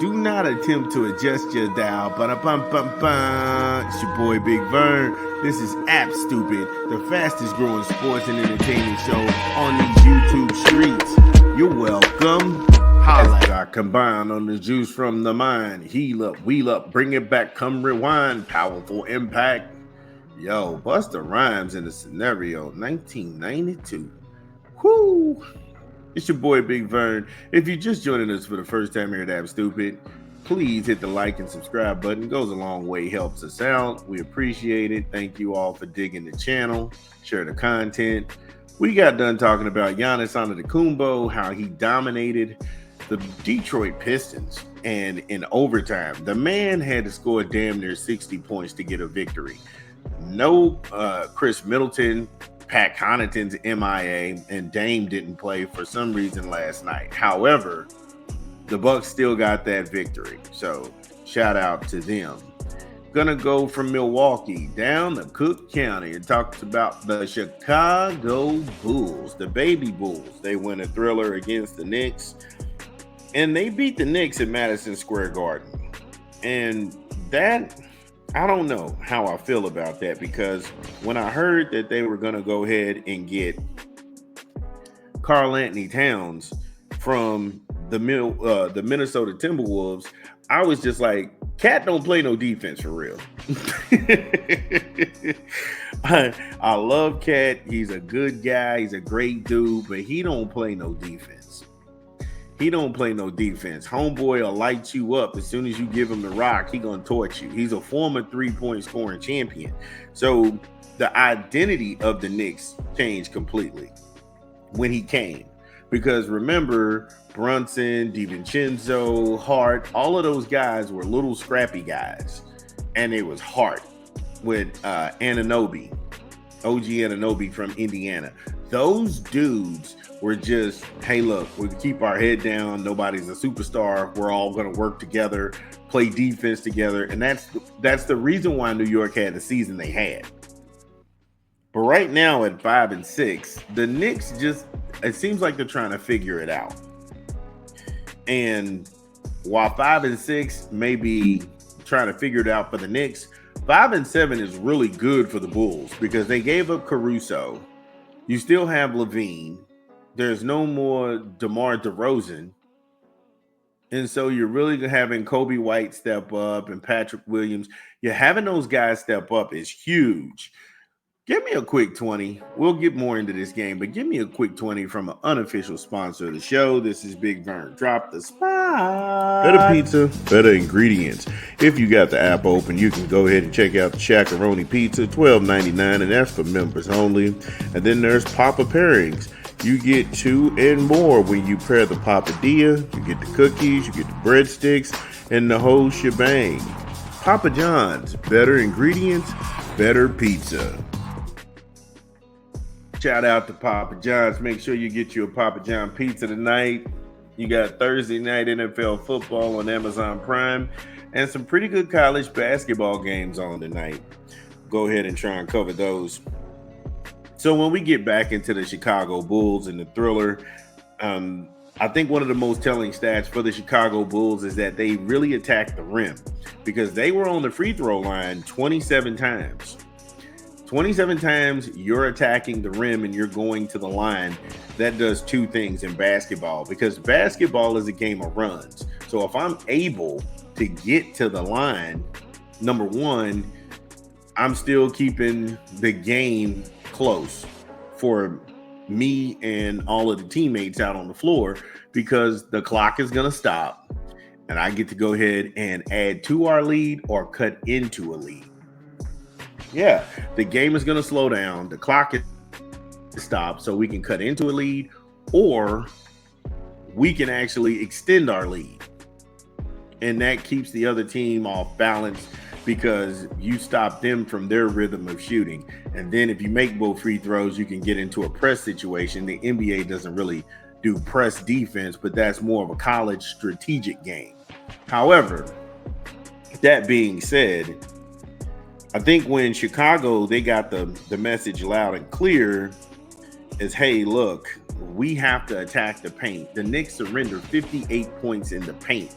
Do not attempt to adjust your dial. Ba-da-bum-bum-bum. It's your boy Big Vern. This is App Stupid, the fastest growing sports and entertainment show on these YouTube streets. You're welcome. Holla. As I combine on the juice from the mind. Heal up, wheel up, bring it back, come rewind. Powerful impact. Yo, Busta Rhymes in the scenario, 1992. Whoo! It's your boy Big Vern. If you're just joining us for the first time here at App Stupid, please hit the like and subscribe button. It goes a long way, helps us out. We appreciate it. Thank you all for digging the channel. Share the content. We got done talking about Giannis Antetokounmpo, how he dominated the Detroit Pistons, and in overtime, the man had to score damn near 60 points to get a victory. No Chris Middleton, Pat Connaughton's MIA, and Dame didn't play for some reason last night. However, the Bucks still got that victory, so shout out to them. Gonna go from Milwaukee down to Cook County and talk about the Chicago Bulls, the baby Bulls. They win a thriller against the Knicks, and they beat the Knicks at Madison Square Garden. And that, I don't know how I feel about that, because when I heard that they were going to go ahead and get Karl Anthony Towns from the Minnesota Timberwolves, I was just like, Cat don't play no defense for real. I love Cat. He's a good guy. He's a great dude, but he don't play no defense. He don't play no defense. Homeboy will light you up. As soon as you give him the rock, he gonna torch you. He's a former three-point scoring champion. So the identity of the Knicks changed completely when he came. Because remember, Brunson, DiVincenzo, Hart, all of those guys were little scrappy guys. And it was Hart with Anunoby, OG Anunoby from Indiana. Those dudes were just, hey, look, we keep our head down. Nobody's a superstar. We're all going to work together, play defense together. And that's the reason why New York had the season they had. But right now at 5-6, the Knicks just, it seems like they're trying to figure it out. And while 5-6 may be trying to figure it out for the Knicks, 5-7 is really good for the Bulls because they gave up Caruso. You still have Levine. There's no more DeMar DeRozan. And so you're really having Kobe White step up and Patrick Williams. You're having those guys step up is huge. Give me a quick 20. We'll get more into this game, but give me a quick 20 from an unofficial sponsor of the show. This is Big Vern. Drop the spot. Better pizza, better ingredients. If you got the app open, you can go ahead and check out the Shaq-a-Roni Pizza, $12.99, and that's for members only. And then there's Papa Pairings. You get 2 and more when you pair the papadilla. You get the cookies, you get the breadsticks, and the whole shebang. Papa John's, better ingredients, better pizza. Shout out to Papa John's. Make sure you get you a Papa John pizza tonight. You got Thursday night NFL football on Amazon Prime and some pretty good college basketball games on tonight. Go ahead and try and cover those. So when we get back into the Chicago Bulls and the thriller, I think one of the most telling stats for the Chicago Bulls is that they really attacked the rim because they were on the free throw line 27 times. 27 times you're attacking the rim and you're going to the line. That does two things in basketball because basketball is a game of runs. So if I'm able to get to the line, number one, I'm still keeping the game close for me and all of the teammates out on the floor because the clock is going to stop and I get to go ahead and add to our lead or cut into a lead. Yeah, the game is going to slow down. The clock is stopped so we can cut into a lead or we can actually extend our lead. And that keeps the other team off balance because you stop them from their rhythm of shooting. And then if you make both free throws, you can get into a press situation. The NBA doesn't really do press defense, but that's more of a college strategic game. However, that being said, I think when Chicago, they got the message loud and clear is, hey, look, we have to attack the paint. The Knicks surrendered 58 points in the paint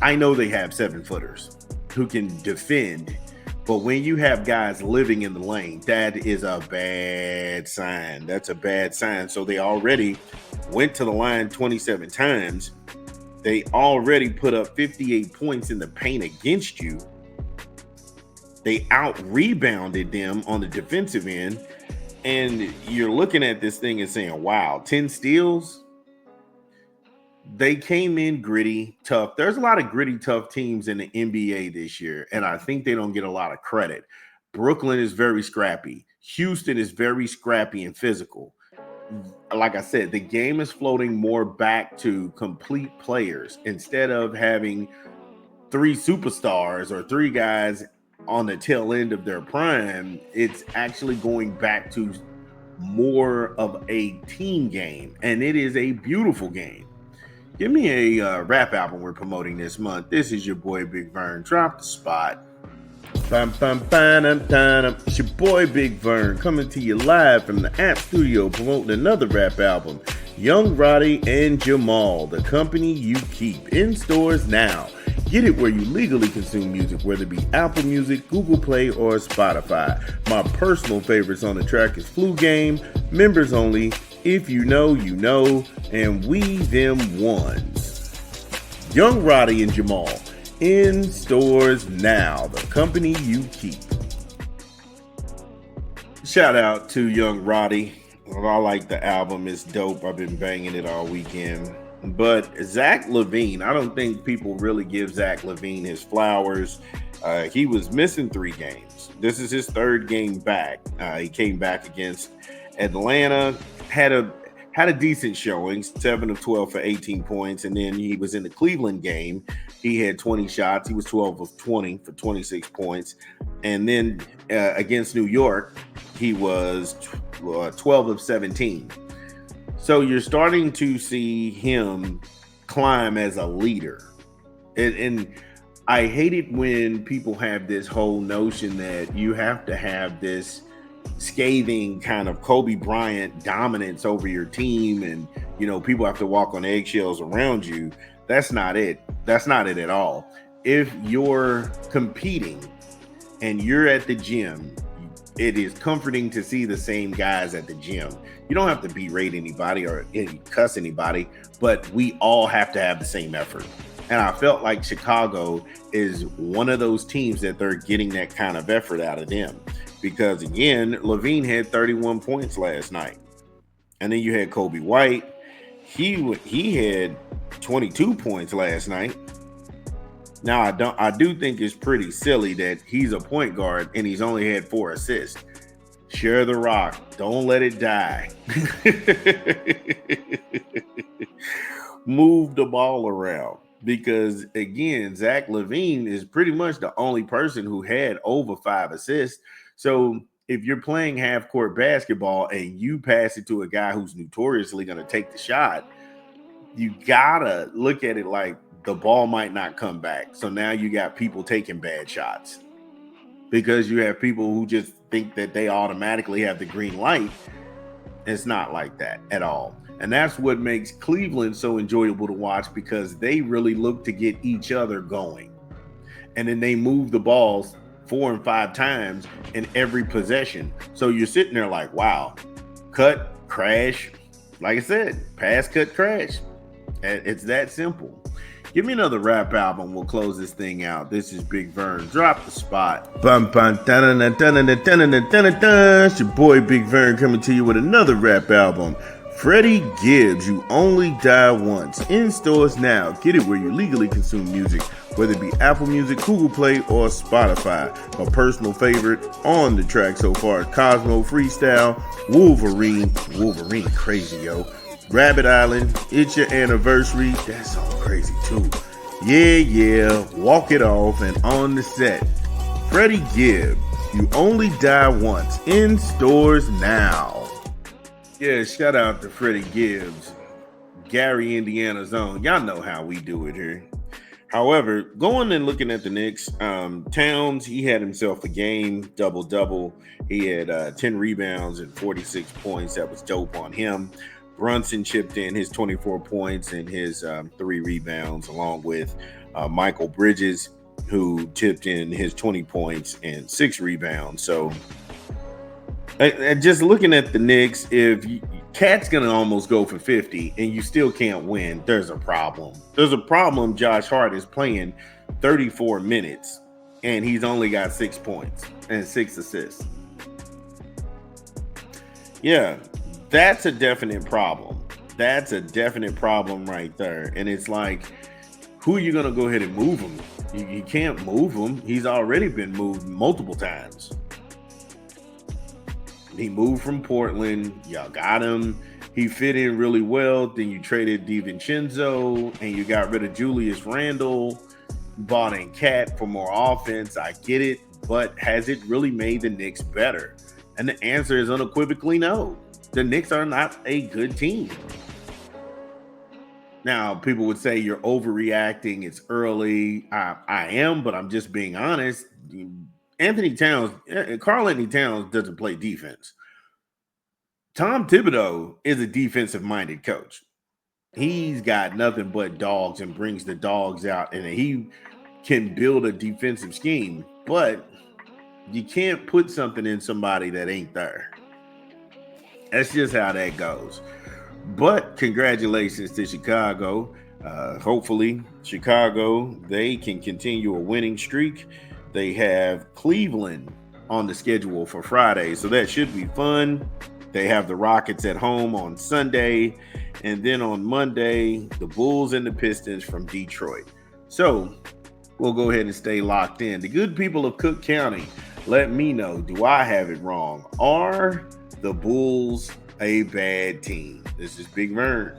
I know they have 7-footers who can defend, but when you have guys living in the lane, that is a bad sign. That's a bad sign. So they already went to the line 27 times. They already put up 58 points in the paint against you. They out-rebounded them on the defensive end. And you're looking at this thing and saying, wow, 10 steals? They came in gritty, tough. There's a lot of gritty, tough teams in the NBA this year, and I think they don't get a lot of credit. Brooklyn is very scrappy. Houston is very scrappy and physical. Like I said, the game is floating more back to complete players instead of having 3 superstars or 3 guys on the tail end of their prime. It's actually going back to more of a team game, and it is a beautiful game. Give me a rap album we're promoting this month. This is your boy Big Vern. Drop the spot. It's your boy Big Vern coming to you live from the App Studio promoting another rap album. Young Roddy and Jamal, The Company You Keep, in stores now. Get it where you legally consume music, whether it be Apple Music, Google Play, or Spotify. My personal favorites on the track is Flu Game, Members Only, If You Know, You Know, and We Them Ones. Young Roddy and Jamal, in stores now. The Company You Keep. Shout out to Young Roddy. I like the album. It's dope. I've been banging it all weekend. But Zach LaVine, I don't think people really give Zach LaVine his flowers. He was missing 3 games. This is his 3rd game back. He came back against Atlanta, had a decent showing, 7 of 12 for 18 points. And then he was in the Cleveland game. He had 20 shots. He was 12 of 20 for 26 points. And then against New York, he was 12 of 17. So you're starting to see him climb as a leader. And I hate it when people have this whole notion that you have to have this scathing kind of Kobe Bryant dominance over your team and, you know, people have to walk on eggshells around you. That's not it. That's not it at all. If you're competing and you're at the gym, it is comforting to see the same guys at the gym. You don't have to berate anybody or cuss anybody, but we all have to have the same effort. And I felt like Chicago is one of those teams that they're getting that kind of effort out of them. Because again, LaVine had 31 points last night. And then you had Kobe White. He had 22 points last night. Now I do think it's pretty silly that he's a point guard and he's only had 4 assists. Share the rock. Don't let it die. Move the ball around. Because again, Zach LaVine is pretty much the only person who had over 5 assists. So if you're playing half-court basketball and you pass it to a guy who's notoriously going to take the shot, you gotta look at it like the ball might not come back. So now you got people taking bad shots because you have people who just think that they automatically have the green light. It's not like that at all. And that's what makes Cleveland so enjoyable to watch, because they really look to get each other going. And then they move the balls 4 and 5 times in every possession. So you're sitting there like, wow, cut, crash. Like I said, pass, cut, crash. It's that simple. Give me another rap album. We'll close this thing out. This is Big Vern. Drop the spot. Bum, bum, it's your boy Big Vern coming to you with another rap album. Freddie Gibbs, You Only Die Once. In stores now. Get it where you legally consume music, whether it be Apple Music, Google Play, or Spotify. My personal favorite on the track so far is Cosmo Freestyle, Wolverine crazy, yo. Rabbit Island, It's Your Anniversary, that song crazy too. Yeah, Walk It Off, and On the Set. Freddie Gibbs, You Only Die Once. In stores now. Yeah, shout out to Freddie Gibbs, Gary, Indiana's own. Y'all know how we do it here. However, going and looking at the Knicks, Towns, he had himself a game, double-double. He had 10 rebounds and 46 points. That was dope on him. Brunson chipped in his 24 points and his 3 rebounds, along with Michael Bridges, who tipped in his 20 points and 6 rebounds. So just looking at the Knicks, if Cat's going to almost go for 50 and you still can't win, there's a problem. There's a problem. Josh Hart is playing 34 minutes and he's only got 6 points and 6 assists. Yeah, that's a definite problem. That's a definite problem right there. And it's like, who are you going to go ahead and move him? You can't move him. He's already been moved multiple times. He moved from Portland. Y'all got him. He fit in really well. Then you traded DiVincenzo and you got rid of Julius Randle, bought in Cat for more offense. I get it, but has it really made the Knicks better? And the answer is unequivocally no. The Knicks are not a good team. Now, people would say you're overreacting. It's early. I am, but I'm just being honest. Karl Anthony Towns doesn't play defense. Tom Thibodeau is a defensive-minded coach. He's got nothing but dogs and brings the dogs out, and he can build a defensive scheme, but you can't put something in somebody that ain't there. That's just how that goes. But congratulations to Chicago. Hopefully, Chicago, they can continue a winning streak. They have Cleveland on the schedule for Friday, so that should be fun. They have the Rockets at home on Sunday, and then on Monday, the Bulls and the Pistons from Detroit. So we'll go ahead and stay locked in. The good people of Cook County, let me know, do I have it wrong? Are the Bulls a bad team? This is Big Vern.